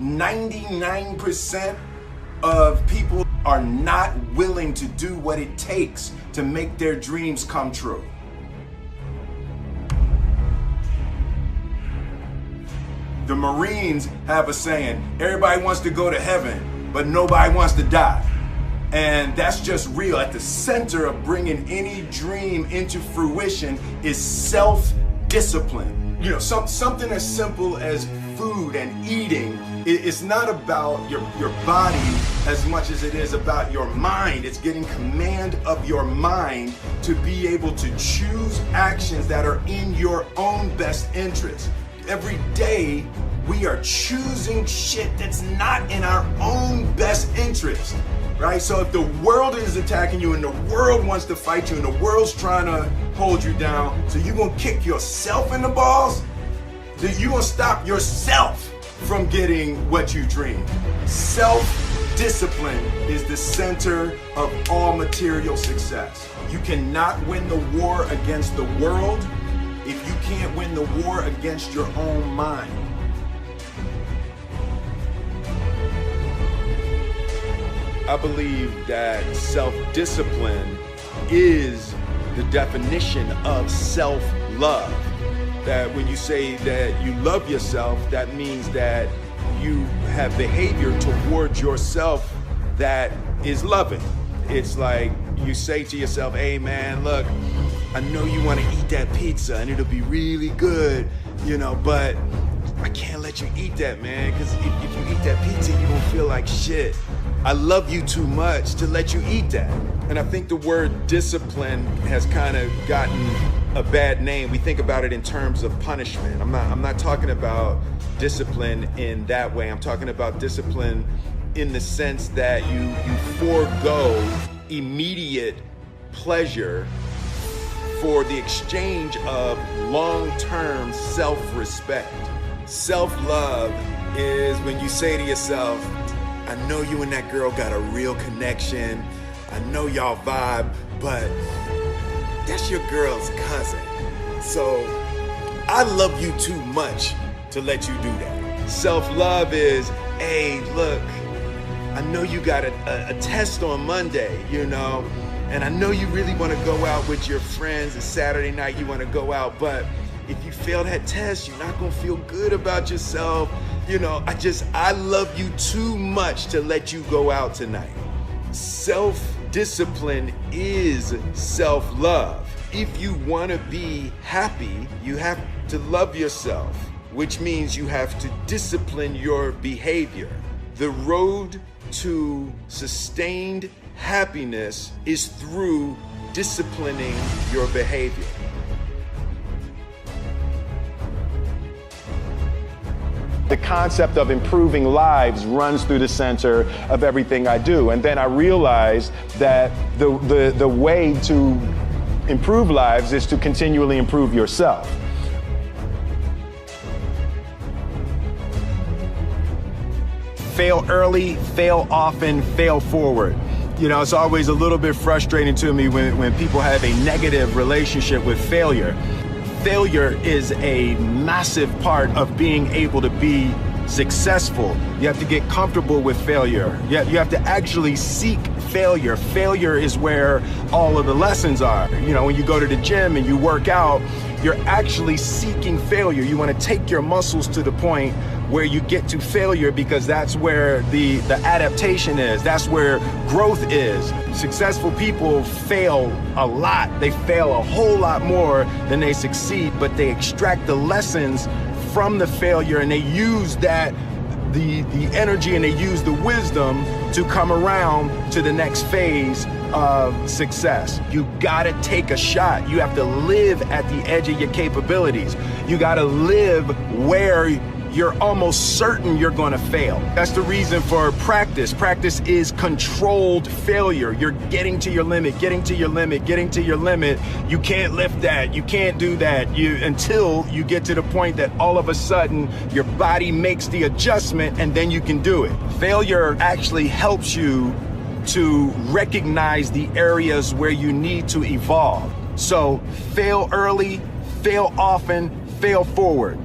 99% of people are not willing to do what it takes to make their dreams come true. The Marines have a saying, everybody wants to go to heaven, but nobody wants to die. And that's just real. At the center of bringing any dream into fruition is self-discipline. You know, something as simple as food and eating. It's not about your body as much as it is about your mind. It's getting command of your mind to be able to choose actions that are in your own best interest. Every day, we are choosing shit that's not in our own best interest, right? So if the world is attacking you and the world wants to fight you and the world's trying to hold you down, so you're gonna kick yourself in the balls? You're gonna stop yourself from getting what you dream. Self-discipline is the center of all material success. You cannot win the war against the world if you can't win the war against your own mind. I believe that self-discipline is the definition of self-love. That when you say that you love yourself, that means that you have behavior towards yourself that is loving. It's like you say to yourself, hey man, look, I know you want to eat that pizza and it'll be really good, you know, but I can't let you eat that, man, because if you eat that pizza, you won't feel like shit. I love you too much to let you eat that. And I think the word discipline has kind of gotten a bad name. We think about it in terms of punishment. I'm not talking about discipline in that way. I'm talking about discipline in the sense that you forego immediate pleasure for the exchange of long-term self-respect. Self-love is when you say to yourself, I know you and that girl got a real connection. I know y'all vibe, but that's your girl's cousin. So I love you too much to let you do that. Self-love is, hey, look, I know you got a test on Monday, you know, and I know you really want to go out with your friends. It's Saturday night, you want to go out, but if you fail that test, you're not going to feel good about yourself. You know, I love you too much to let you go out tonight. Self-discipline is self-love. If you want to be happy, you have to love yourself, which means you have to discipline your behavior. The road to sustained happiness is through disciplining your behavior. The concept of improving lives runs through the center of everything I do. And then I realized that the way to improve lives is to continually improve yourself. Fail early, fail often, fail forward. You know, it's always a little bit frustrating to me when people have a negative relationship with failure. Failure is a massive part of being able to be successful. You have to get comfortable with failure. You have to actually seek failure. Failure is where all of the lessons are. You know, when you go to the gym and you work out, you're actually seeking failure. You want to take your muscles to the point where you get to failure, because that's where the adaptation is. That's where growth is. Successful people fail a lot. They fail a whole lot more than they succeed, but they extract the lessons from the failure and they use that, the energy, and they use the wisdom to come around to the next phase of success. You gotta take a shot. You have to live at the edge of your capabilities. You gotta live where you're almost certain you're gonna fail. That's the reason for practice. Practice is controlled failure. You're getting to your limit, getting to your limit, getting to your limit. You can't lift that, you can't do that, until you get to the point that all of a sudden your body makes the adjustment and then you can do it. Failure actually helps you to recognize the areas where you need to evolve. So fail early, fail often, fail forward.